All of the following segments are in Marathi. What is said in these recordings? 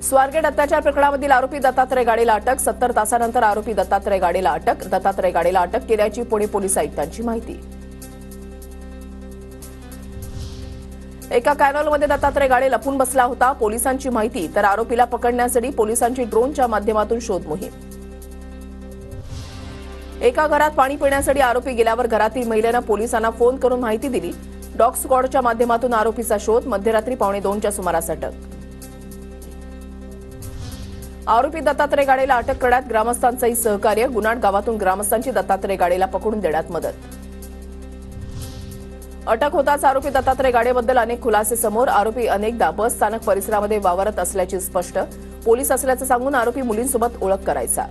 स्वारगेट अत्याचार प्रकरणामधील आरोपी दत्तात्रय गाडेला अटक. 70 तासानंतर आरोपी दत्तात्रय गाडेला अटक. दत्तात्रय गाडेला अटक केल्याची पुणे पोलीस आयुक्तांची माहिती. एका कॅनॉलमध्ये दत्तात्रय गाडे लपून बसला होता. पोलिसांची माहिती. तर आरोपीला पकडण्यासाठी पोलिसांची ड्रोनच्या माध्यमातून शोध मोहीम. एका घरात पाणी पिण्यासाठी आरोपी गेल्यावर घरातील महिलेनं पोलिसांना फोन करून माहिती दिली. डॉग स्क्वॉडच्या माध्यमातून आरोपीचा शोध. मध्यरात्री 1:45च्या सुमारास अटक. आरोपी दत्तात्रय गाडेला अटक करण्यात ग्रामस्थांचंही सहकार्य. गुन्हाट गावातून ग्रामस्थांची दत्तात्रय गाडेला पकडून देण्यात मदत. अटक होताच आरोपी दत्तात्रय गाडेबद्दल अनेक खुलासे समोर. आरोपी अनेकदा बस स्थानक परिसरामध्ये वावरत असल्याचे स्पष्ट. पोलीस असल्याचं सांगून आरोपी मुलींसोबत ओळख करायचा.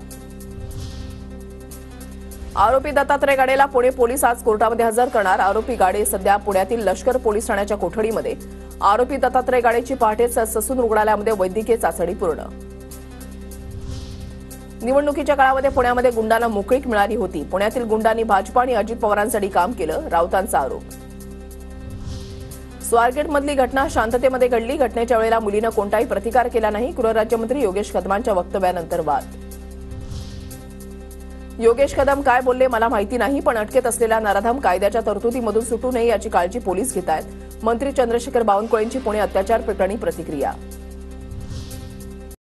आरोपी दत्तात्रय गाडेला पुणे पोलीस आज कोर्टामध्ये हजर करणार. आरोपी गाडे सध्या पुण्यातील लष्कर पोलीस ठाण्याच्या कोठडीमध्ये. आरोपी दत्तात्रय गाडेची पहाटेच ससून रुग्णालयामध्ये वैद्यकीय चाचणी पूर्ण. निवडणुकीच्या काळामध्ये पुण्यामध्ये गुंडांना मोकळीक मिळाली होती. पुण्यातील गुंडांनी भाजप आणि अजित पवारांसाठी काम केलं. राऊतांचा आरोप. स्वारगेटमधली घटना शांततेमध्ये घडली. घटनेच्या वेळेला मुलीनं कोणताही प्रतिकार केला नाही. गृहराज्यमंत्री योगेश कदमांच्या वक्तव्यानंतर वाद. योगेश कदम काय बोलले मला माहिती नाही, पण अटकेत असलेल्या नराधम कायद्याच्या तरतुदीमधून सुटू नये याची काळजी पोलीस घेत आहेत. मंत्री चंद्रशेखर बावनकुळेंची पुणे अत्याचार प्रकरणी प्रतिक्रिया.